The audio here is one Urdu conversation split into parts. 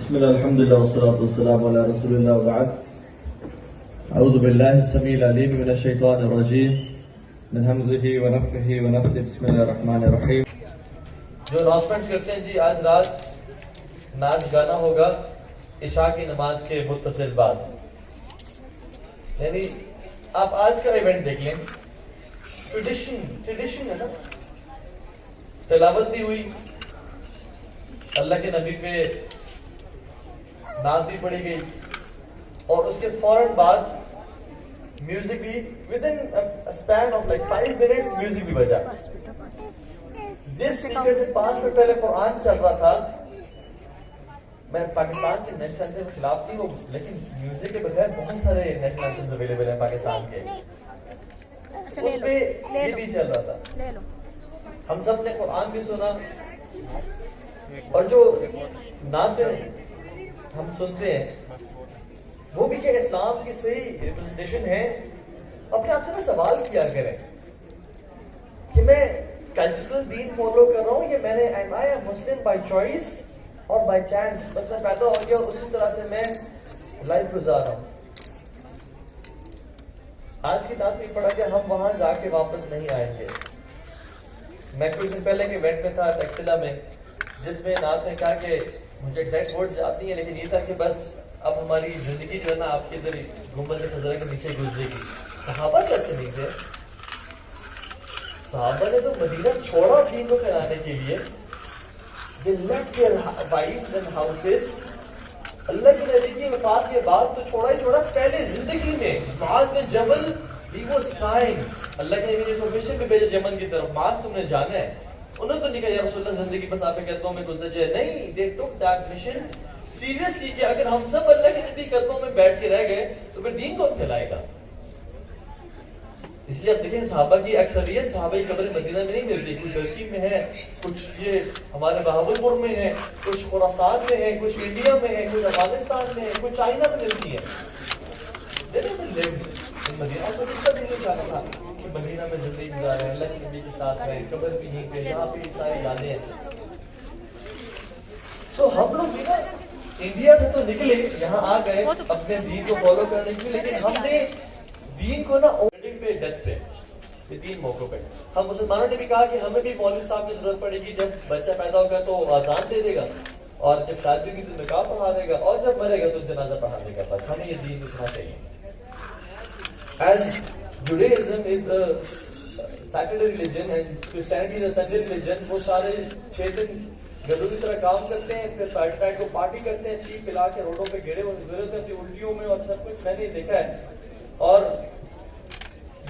بسم الله الحمد لله والصلاة والسلام على رسول الله وبعد. أعوذ بالله السميع العليم من الشيطان الرجيم من همزه ونفخه ونفثه. بسم الله الرحمن الرحيم. جو اناؤنسمنٹس کرتے ہیں جی آج رات ناچ گانا ہوگا عشاء کی نماز کے متصل بعد. یعنی آپ آج کا ایونٹ دیکھ لیں, ٹریڈیشن ہے نا, تلاوت بھی ہوئی, اللہ کے نبی پہ نعت بھی پڑھی گئی, اور اس کے فوراً بعد میوزک بھی with in span of like 5 minutes music بھی بجا. جس اسپیکر سے 5 منٹ پہلے قرآن چل رہا تھا, میں پاکستان کے نیشنل اینتھم کے خلاف نہیں ہوں, لیکن میوزک کے بغیر بہت سارے نیشنل اینتھمز اویلیبل ہیں پاکستان کے, اس پہ یہ بھی چل رہا تھا. ہم سب نے قرآن بھی سنا, اور جو نعتیں ہم سنتے ہیں وہ بھی کہ اسلام کی صحیح ریپرزنٹیشن ہے. اپنے آپ سے نا سوال کیا کریں کہ میں کلچرل دین فالو کر رہا ہوں, یہ میں نے am I a Muslim by choice اور بائی چانس, بس میں پیدا ہو گیا اور اسی طرح سے میں لائف گزار رہا ہوں. آج کی بات نہیں پڑا کہ ہم وہاں جا کے واپس نہیں آئیں گے. میں کچھ دن پہلے کے ایونٹ میں تھا ٹیکسلا میں, جس میں نعت نے کہا کہ مجھے ایگزیکٹ ورڈز یاد نہیں ہے, لیکن یہ تھا کہ بس اب ہماری زندگی جو ہے نا آپ کے ادھر گنبد خضرا کے نیچے گزرے گی. صحابہ کیسے نہیں تھے؟ صحابہ نے تو مدینہ چھوڑا دین کو پھیلانے کے لیے. They left their wives and houses. اللہ کی نبی کی وفات کے بعد تو چھوڑا ہی چھوڑا, پہلے زندگی میں معاذ بن جبل he was crying. اللہ کے نبی نے انفارمیشن بھی بھیجا یمن کی طرف, معاذ تم نے جانا ہے. انہوں تو نہیں کہا یا رسول اللہ زندگی بس آپ کے قدموں میں گزر جائے, نہیں, they took that mission seriously کہ اگر ہم سب اللہ کے نبی قدموں میں بیٹھ کے رہ گئے تو پھر دین کون پھیلائے گا. اس لیے آپ دیکھیں صحابہ کی اکثریت صحابہ کی قبر مدینہ میں نہیں ملتی, کچھ ترکی میں ہے, کچھ یہ ہمارے بہاولپور میں ہے, کچھ خراسان میں ہے, کچھ انڈیا میں ہے, کچھ افغانستان میں ہے, کچھ چائنا میں ملتی ہے. مدینہ کو کتنا دل میں چاہتا تھا کہ مدینہ میں زندگی گزارے, اللہ کے نبی کے ساتھ رہے, قبر بھی نہیں پہ, یہاں پہ سارے گانے ہیں. سو ہم لوگ بھی نا انڈیا سے تو نکلے, یہاں آ گئے اپنے دین کو فالو کرنے کے لیے, لیکن ہم نے دین کو نا ویڈنگ پہ, ڈیتھ پہ, یہ 3 موقعوں پہ ہم مسلمانوں نے بھی کہا کہ ہمیں بھی مولوی صاحب کی ضرورت پڑے گی. جب بچہ پیدا ہوگا تو آزان دے دے گا, اور جب شادی ہوگی تو نکاح پڑھا دے گا, اور جب مرے گا تو جنازہ پڑھا دے گا. بس ہمیں یہ دین سکھانا چاہیے. As Judaism is a Saturday religion and Christianity is a Sunday religion, وہ سارے 6 دن گدوں کی طرح کام کرتے ہیں, پھر فرائیڈے کو پارٹی کرتے ہیں, پی پلا کے روڈوں پہ گھڑے ہوتے ہیں اپنی الٹیوں میں, اور سب کچھ میں نے دیکھا ہے. اور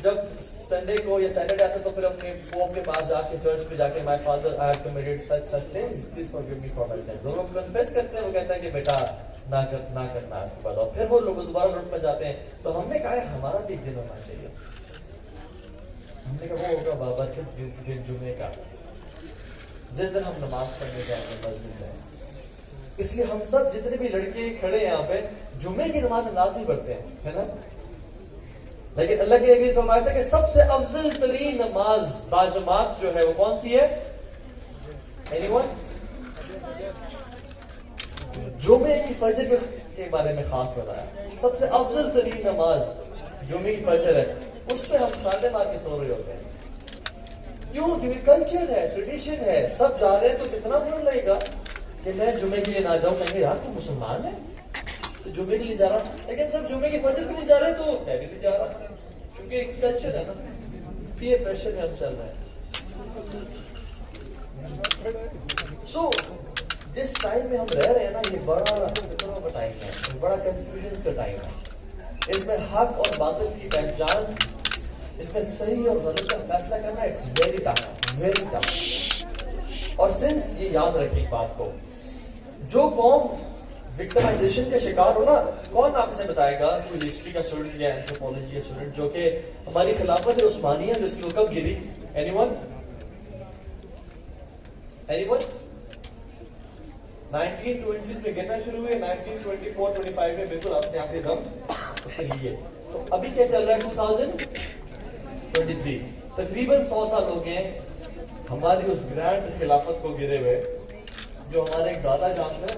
جب سنڈے کو یا سیٹرڈے آتا تو پھر اپنے پوپ کے پاس جا کے چرچ پہ جا کے my father I have committed such sins, please forgive me for my sins. دونوں کنفیس کرتے ہیں, وہ کہتا ہے کہ بیٹا نہ کرنا اس کے بعد, اور پھر وہ لوگ دوبارہ لوٹ پہ جاتے ہیں. تو ہم نے کہا ہمارا بھی ایک دن ہونا چاہیے. ہم نے کہا وہ ہوگا بابرکت دن جمعے کا, جس دن ہم نماز پڑھنے جائیں گے مسجد میں. اس لیے ہم سب جتنے بھی لڑکے کھڑے ہیں یہاں پہ جمعے کی نماز لازمی پڑھتے ہیں, ہے نا. لیکن اللہ کے نبی فرمایا تھا کہ سب سے افضل ترین نماز باجماعت جو ہے وہ کون سی ہے؟ anyone؟ جمعے کی فجر کے بارے میں خاص بتایا, سب سے افضل ترین نماز جمعے کی فجر ہے. اس پہ ہم ساتے مار کے سو رہے ہوتے ہیں. کیوں؟ کیونکہ کلچر ہے, ٹریڈیشن ہے, سب جا رہے ہیں تو کتنا برا لگے گا کہ میں جمعے کے لیے نہ جاؤں. کہیں یار تو مسلمان ہے تو جمعے کے لیے جا رہا, لیکن سب جمعے کی فجر کے لیے جا رہے تو میں بھی نہیں جا رہا, کیونکہ کلچر ہے نا, پیئر پریشر میں ہم چل رہے ہیں. سو جس ٹائم میں ہم رہ رہے ہیں نا, یہ بڑا فکروں کا ٹائم ہے, بڑا کنفیوژن کا ٹائم ہے. اس میں حق اور باطل کی پہچان, اس میں صحیح اور غلط کا فیصلہ کرنا it's very tough, very tough. اور سنس یہ یاد رکھیں ایک بات کو, جو قوم وکٹمائزیشن کا شکار ہو نا, کون آپ سے بتائے گا کوئی ہسٹری کا اسٹوڈنٹ یا اینتھروپولوجی کا اسٹوڈنٹ جو کہ ہماری خلافت عثمانیہ جو تھی وہ کب گری؟ اینی ون 1920s میں گرنا شروع ہوئے, 1924-25 میں بالکل اپنے آخری دم اس نے لیے. تو ابھی کیا چل رہا ہے 2023, تقریباً 100 سال ہو گئے ہماری اس گرینڈ خلافت کو گرے ہوئے. جو ہمارے ایک دادا جان تھے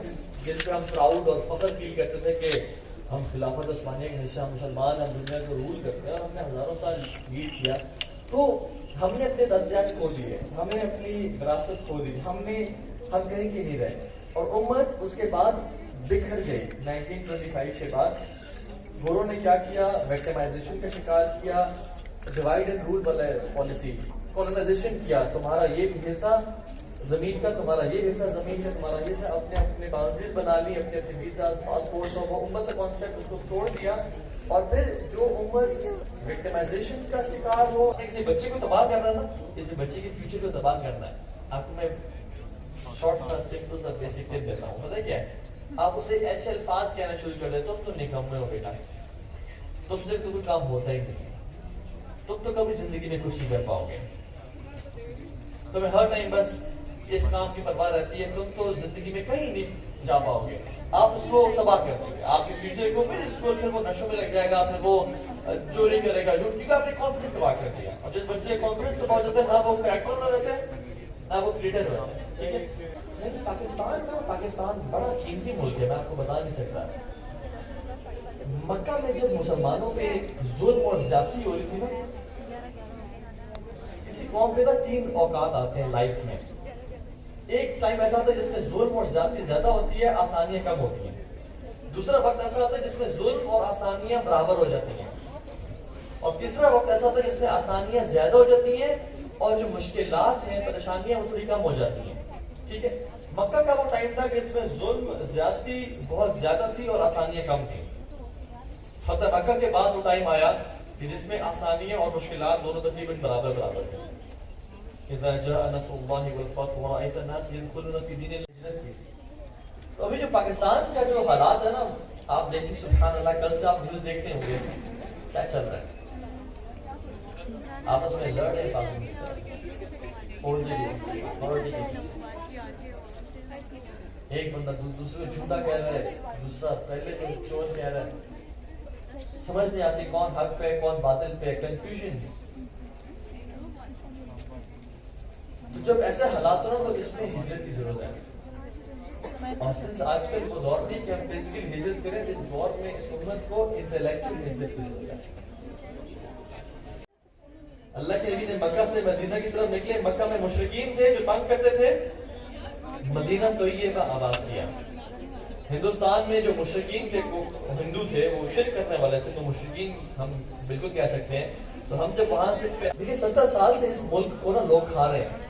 جن پہ ہم پراؤڈ اور فخر فیل کرتے تھے کہ ہم خلافت عثمانیہ کے حصہ مسلمان ہم دنیا کو رول کرتے ہیں اور ہم نے ہزاروں سال لیڈ کیا، تو ہم نے اپنے درجات کھو دیے، ہمیں اپنی وراثت کھو دی، ہم کہیں کے نہیں رہے، اور امت اس کے بعد بکھر گئی۔ 1925 کے بعد گوروں نے کیا کیا؟ ویکٹمائزیشن کا شکار کیا، ڈیوائڈ اینڈ رول والا پالیسی، کولونائزیشن کیا، تمہارا یہ حصہ زمین کا، تمہارا یہ حصہ زمین کا، تمہارا یہ حصہ، اپنے اپنے باؤنڈریز بنا لی، اپنے اپنے ویزاز، پاسپورٹ، وہ امت کا کانسیپٹ اس کو توڑ دیا، اور پھر جو امت وکٹمائزیشن کا شکار ہو، کسی بچے کو تباہ کرنا نا، کسی بچے کے فیوچر کو تباہ کرنا ہے۔ آپ کو میں شارٹ سا سمپل سا بیسک ٹپ دیتا ہوں، پتہ ہے کیا ہے؟ آپ اسے ایسے الفاظ کہنا شروع کر دیں، تم تو نکمے ہو بیٹا، تم سے تو کوئی کام ہوتا ہی نہیں، تم تو کبھی زندگی میں کچھ نہیں کر پاؤ گے، تمہیں ہر ٹائم بس اس کام کی پرواہ رہتی ہے، تم تو زندگی میں کہیں نہیں جا پاؤ گے۔ آپ اس کو تباہ کر دیں گے، آپ کے فیوچر کو، پھر وہ نشوں میں لگ جائے گا، پھر وہ چوری کرے گا، کیونکہ آپ نے کانفیڈنس تباہ کر دیا، اور جس بچے کا کانفیڈنس تباہ ہو جاتا ہے، نہ وہ کریکٹر نہ رہتا ہے، نہ وہ کریٹر رہتا ہے، ٹھیک ہے؟ لیکن پاکستان بڑا قیمتی ملک ہے، میں آپ کو بتا نہیں سکتا۔ مکہ میں جب مسلمانوں پہ ظلم اور زیادتی ہو رہی تھی نا، کسی قوم پہ نا 3 اوقات آتے ہیں لائف میں۔ ایک ٹائم ایسا ہوتا ہے جس میں ظلم اور زیادتی زیادہ ہوتی ہے، آسانیاں کم ہوتی ہیں۔ دوسرا وقت ایسا ہوتا ہے جس میں ظلم اور آسانیاں برابر ہو جاتی ہیں، اور تیسرا وقت ایسا ہوتا ہے جس میں آسانیاں زیادہ ہو جاتی ہیں اور جو مشکلات ہیں، پریشانیاں، وہ تھوڑی کم ہو جاتی ہیں، ٹھیک ہے؟ مکہ کا وہ ٹائم تھا کہ اس میں ظلم زیادتی بہت زیادہ تھی اور آسانیاں کم تھیں۔ فتح مکہ کے بعد وہ ٹائم آیا کہ جس میں آسانیاں اور مشکلات دونوں تقریباً برابر تھے۔ اذا جاء نصر اللہ والفتح ورأيت الناس يدخلون في دين اللہ کی۔ تو ابھی جو پاکستان کا جو حالات ہے نا، آپ دیکھیں سبحان اللہ، کل سے آپ نیوز دیکھتے ہوں گے کیا چل رہا ہے، آپس میں لڑ رہے ہیں، ایک بندہ دوسرے کو جھوٹا کہہ رہا ہے، دوسرا پہلے کو چور کہہ رہا ہے، سمجھ نہیں آتی کون حق پہ کون باطل پہ، کنفیوژن۔ تو جب ایسے حالات ہو نا، تو اس میں ہجرت کی ضرورت ہے، اور سنس آج کل وہ دور نہیں کہ ہم فزیکل ہجرت کریں، اس دور میں اس امت کو انٹلیکچوئل ہجرت کی ضرورت ہے۔ اللہ کے نبی نے مکہ سے مدینہ کی طرف نکلے، مکہ میں مشرکین تھے جو تنگ کرتے تھے، مدینہ طیبہ کا آباد کیا۔ ہندوستان میں جو مشرکین تھے، ہندو تھے، وہ شرک کرنے والے تھے، تو مشرکین ہم بالکل کہہ سکتے ہیں۔ تو ہم جب وہاں سے دیکھیں 70 سال سے اس ملک کو نا لوگ کھا رہے ہیں،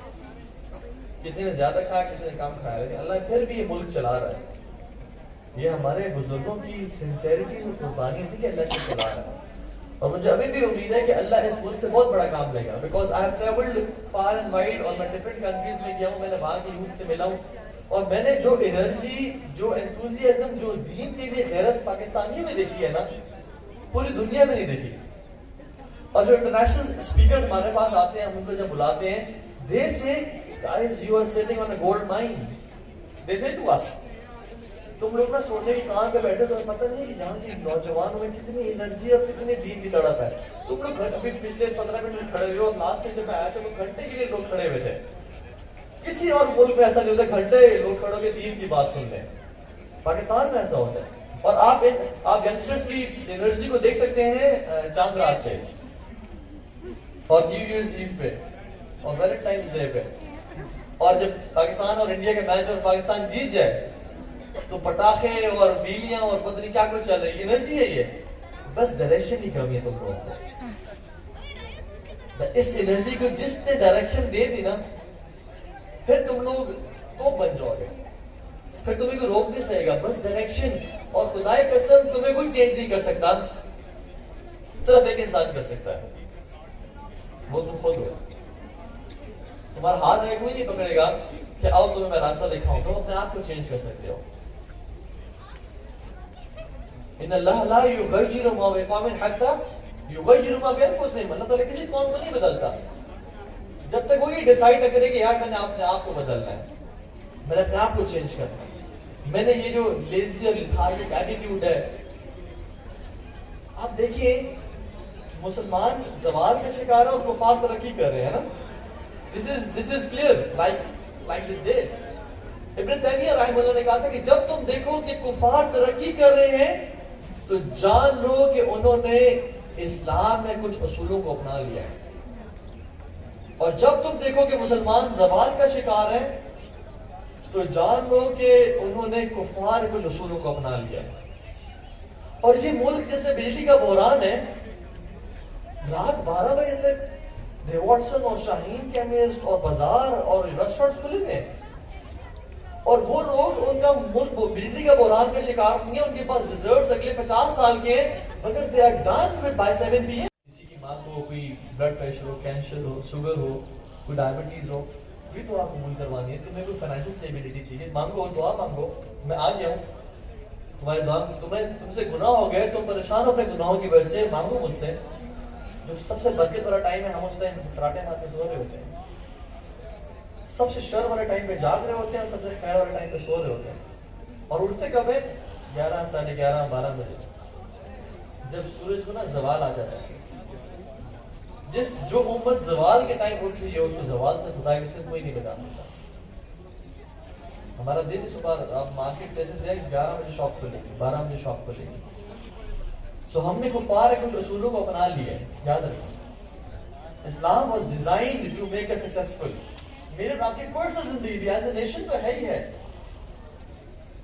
کسی نے زیادہ کھایا، کسی نے کم کھایا، لیکن اللہ پھر بھی یہ ملک چلا رہا ہے۔ یہ ہمارے بزرگوں کی سنسیئرٹی اور قربانی تھی کہ اللہ سے چلا رہا ہے، اور مجھے ابھی بھی امید ہے کہ اللہ اس ملک سے بہت بڑا کام لے گا، because I have travelled far and wide, اور میں ڈفرنٹ کنٹریز میں گیا ہوں، میں نے وہاں کی یوتھ سے ملا ہوں، اور میں نے جو انرجی، جو انتھوزیازم، جو دین کے لیے غیرت پاکستانیوں میں دیکھی ہے نا، پوری دنیا میں نہیں دیکھی۔ اور جو انٹرنیشنل اسپیکرز ہمارے پاس آتے ہیں، ہم ان کو جب بلاتے ہیں، they say guys you are sitting on a gold mine, they say to us، تم لوگ نا سونے کی کان پہ بیٹھے، تمہیں پتہ نہیں کہ یہاں کے نوجوانوں میں کتنی انرجی اور کتنی دین کی تڑپ ہے، تم لوگ ابھی پچھلے 15 منٹ سے کھڑے ہوئے، اور لاسٹ ٹائم جب میں آیا تھا تو گھنٹے کے لیے لوگ کھڑے ہوئے تھے، کسی اور ملک میں ایسا نہیں ہوتا گھنٹے لوگ کھڑے ہو کے دین کی بات سن لیں، پاکستان میں ایسا ہوتا ہے۔ اور آپ ینگسٹرز کی انرجی کو دیکھ سکتے ہیں چاند رات پہ، اور نیو ایئرز ایو پہ، اور ویلنٹائنز ڈے پہ، اور جب پاکستان اور انڈیا کے میچ اور پاکستان جیت جائے تو پٹاخے اور بیلیاں اور پتہ نہیں کیا کچھ چل رہی ہے، انرجی ہے یہ، بس ڈائریکشن کی کمی ہے تم لوگوں کو۔ اس انرجی کو جس نے ڈائریکشن دے دی نا، پھر تم لوگ تو بن جاؤ گے، پھر تمہیں کوئی روک نہیں سکے گا، بس ڈائریکشن، اور خدا کی قسم تمہیں کوئی چینج نہیں کر سکتا، صرف ایک انسان کر سکتا ہے، وہ تم خود ہو۔ تمہارا ہاتھ ہے کوئی نہیں پکڑے گا کہ آؤ تمہیں میں راستہ دکھاؤں، تم اپنے آپ کو چینج کر سکتے ہو۔ ان اللہ لا یغیر ما بقوم حتی یغیر ما بانفسہم، اللہ تعالیٰ کسی قوم کو نہیں بدلتا جب تک وہ یہ ڈیسائیڈ نہ کرے کہ یار میں نے اپنے آپ کو بدلنا ہے، میں نے اپنے آپ کو چینج کرنا ہے، میں نے یہ جو لیزی اور لیتھارجک ایٹیٹیوڈ ہے۔ آپ دیکھیے مسلمان زوال کا شکار ہے اور کفار ترقی کر رہے ہیں نا، this is clear like this day۔ ابن تیمیہ رحمہ اللہ نے کہا تھا کہ جب تم دیکھو کہ کفار ترقی کر رہے ہیں تو جان لو کہ انہوں نے اسلام میں کچھ اصولوں کو اپنا لیا ہے، اور جب تم دیکھو کہ مسلمان زوال کا شکار ہیں تو جان لو کہ انہوں نے کفار کچھ اصولوں کو اپنا لیا ہے۔ اور یہ ملک جیسے بجلی کا بحران ہے، رات 12 بجے تک واٹسن اور شاہین کیمسٹ اور بازار اور ریسٹورنٹس کھلے ہوئے ہیں، اور وہ لوگ ان کا ملک بجلی کا بحران کا شکار نہیں ہے، ان کے پاس ریزروز اگلے 50 سال کے ہیں، مگر they are done with by 7 PM۔ کسی کی ماں کو کوئی بلڈ پریشر ہو، کینسر ہو، شوگر ہو، کوئی ڈائبٹیز ہو، بھی تو آپ قبول کروانی ہے۔ تمہیں کوئی فائنینشیل اسٹیبلٹی چاہیے، مانگو، دعا مانگو، میں آ گیا ہوں تمہاری دعا، تم سے گناہ ہو گئے، تم پریشان ہو اپنے گناہوں کی وجہ سے، مانگو مجھ سے۔ جو سب سے برکت والا ٹائم ہے، ہم اس ٹائم کراٹے مار کے سو رہے ہوتے ہیں، سب سے شر والے ٹائم پہ جاگ رہے ہوتے ہیں، اور سب سے خیر والے ٹائم پہ سو رہے ہوتے ہیں، اور اٹھتے کب ہے؟ 11، 11:30، 12 بجے، جب سورج کو نا زوال آ جاتا ہے۔ جو امت زوال کے ٹائم اٹھ رہی ہے، اس کو زوال سے خدا سے کوئی نہیں بتا سکتا۔ ہمارا دن صبح آپ مارکیٹ جیسے جائیں، 11 بجے شاپ کھلے گی، 12 بجے شاپ کھلے گی۔ سو ہم نے کفار کچھ اصولوں کو اپنا لیا ہے، یاد رکھیں Islam was designed to make us successful. میرے آپ کی پرسنل زندگی ایز اے نیشن تو ہے ہی ہے۔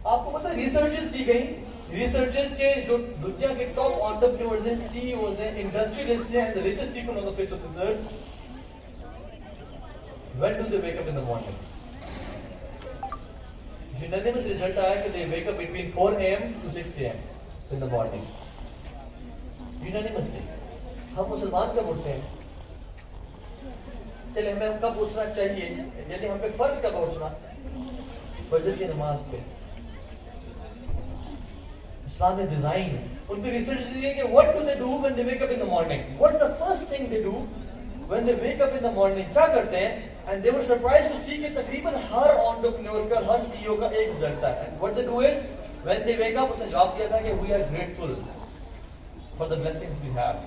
آپ کو پتہ ہے ریسرچز کی گئی، ریسرچز کے جو دنیا کے ٹاپ انٹرپرینورز ہیں، سی ای اوز ہیں، انڈسٹریلسٹ ہیں، the richest people on the face of this earth, when do they wake up in the morning? Unanimous result آیا کہ they wake up between 4 AM to 6 AM in the morning. Unanimously. ہم مسلمان کب اٹھتے ہیں؟ چلے ہمیں کب اٹھنا چاہیے، یعنی ہم پہ فرض کب اٹھنا؟ فجر کی نماز پہ۔ اسلام نے ڈیزائن، ان پہ ریسرچ دی ہے کہ what do they do when they wake up in the morning? What's the first thing they do when they wake up in the morning? کیا کرتے ہیں؟ And they were surprised to see کہ تقریباً ہر entrepreneur کا، ہر CEO کا ایک رزلٹ ہے۔ And what they do is when they wake up، اس نے جواب دیا تھا کہ we are grateful for the blessings we have۔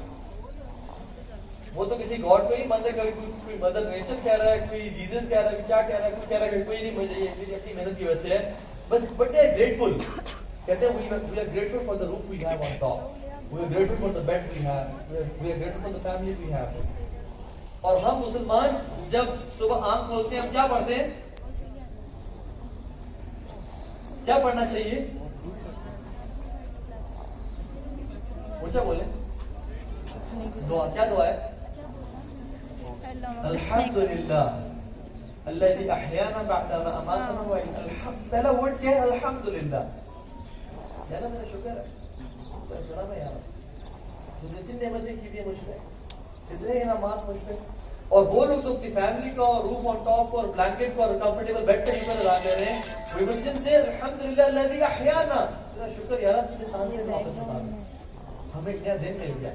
وہ تو کسی گاڈ کو نہیں مانتے، کوئی مدر نیچر کہہ رہا ہے، کوئی جیزس کہہ رہا ہے، کیا کہہ رہا ہے، کوئی کہہ رہا ہے کہ کوئی نہیں، مجھے یہ میری اپنی محنت کی وجہ سے ہے بس، بٹ دے آر گریٹفل۔ کہتے ہیں we are grateful for the roof we have on top, we are grateful for the bed we have, we are grateful for the family we have۔ اور ہم مسلمان جب صبح آنکھ کھولتے ہیں، ہم کیا پڑھتے ہیں؟ کیا پڑھنا چاہیے؟ اونچا بولیں، دعا کیا دعا ہے؟ الحمدللہ الذی احیانا بعد ما اماتنا وإلیہ۔ پہلا ورڈ کیا ہے؟ الحمدللہ۔ یا اللہ میرا شکر ہے یار، تم نے اتنی نعمتیں کی بھی مجھ پہ، اتنے انعامات مجھ پہ، اور وہ لوگ تو اپنی فیملی کو اور روف آن ٹاپ کو اور بلینکٹ کو اور کمفرٹیبل بیڈ کا شکر ادا کر رہے ہیں۔ وی مسلم سے الحمدللہ الذی احیانا، تیرا شکر یا اللہ تجھے سانس سے واپس اٹھا دیا، ہمیں ایک نیا دن مل گیا،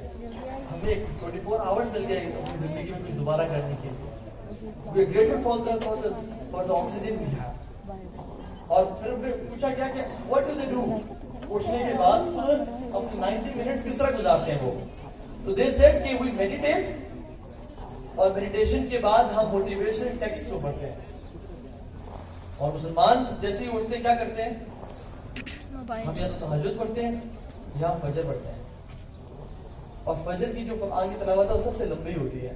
ہمیں ایک 24 آورز مل گئے اپنی زندگی میں کچھ دوبارہ کرنے کے لیے۔ We are grateful for the oxygen we have۔ اور پھر پوچھا گیا کہ what do they do؟ اٹھنے کے بعد فرسٹ اپنے 90 منٹس کس طرح گزارتے ہیں وہ؟ تو they said کہ we meditate، اور میڈیٹیشن کے بعد ہم موٹیویشنل ٹیکسٹ کو پڑھتے ہیں۔ اور مسلمان جیسے ہی اٹھتے کیا کرتے ہیں؟ ہم یا تو تہجد پڑھتے ہیں یا ہم فجر پڑھتے ہیں، اور فجر کی جو قرآن کی تلاوت ہے وہ سب سے لمبی ہوتی ہے۔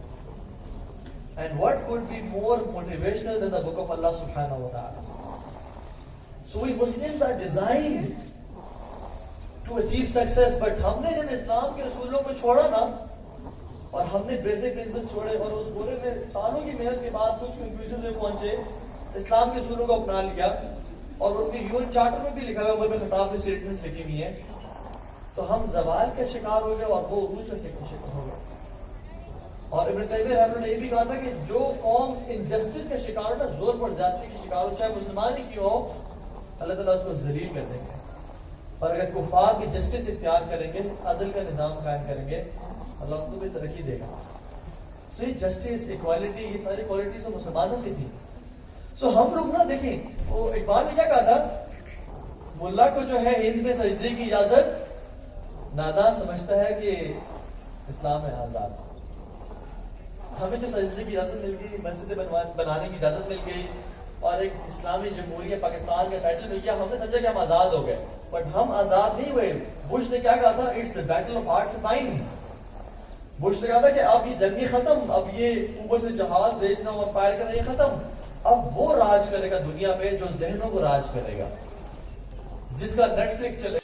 And what could be more motivational than the book of Allah subhanahu wa ta'ala? So we Muslims are designed to achieve success, but ہم نے جب اسلام کے اصولوں کو چھوڑا نا، اور ہم نے بیسک بزنس چھوڑے، اور اس بورے میں سالوں کی محنت کے بعد کچھ کنکلوژن پہ پہنچے، اسلام کے اصولوں کو اپنا لیا، اور ان کے یون چارٹر میں بھی لکھا ہوا، عمر بن خطاب میں اسٹیٹمنٹس لکھی ہوئی ہیں، تو ہم زوال کا شکار ہو گئے اور وہ عروج کا شکار ہو گئے۔ اور ابن تیمیہ رحمہ اللہ نے یہ بھی کہا تھا کہ جو قوم انجسٹس کا شکار ہو نا، زور پر زیادتی کا شکار ہو، چاہے مسلمان ہی کیوں ہو، اللہ تعالیٰ اس کو ذلیل کر دیں گے۔ اور اگر کفار بھی جسٹس اختیار کریں گے، عدل کا نظام قائم کریں گے، اللہ ان کو بھی ترقی دے گا۔ سو یہ جسٹس، ایکوالٹی، یہ ساری کوالٹیز تو مسلمانوں کی تھی۔ سو ہم لوگ نا دیکھیں، وہ اقبال نے کیا کہا تھا؟ ملا کو جو ہے ہند میں سجدے کی اجازت، ناداں سمجھتا ہے کہ اسلام ہے آزاد۔ ہمیں جو سجدے کی اجازت مل گئی، مسجدیں بنانے کی اجازت مل گئی، اور ایک اسلامی جمہوریہ پاکستان کے ٹائٹل مل گیا, ہم نے سمجھا کہ ہم آزاد ہو گئے, بٹ ہم آزاد نہیں ہوئے. بش نے کیا کہا تھا, it's the battle of hearts and minds. Bush نے کہا تھا کہ اب یہ جنگی ختم, اب یہ اوپر سے جہاز بھیجنا اور فائر کرنا یہ ختم. اب وہ راج کرے گا دنیا پہ جو ذہنوں کو راج کرے گا, جس کا نیٹ فلکس چلے.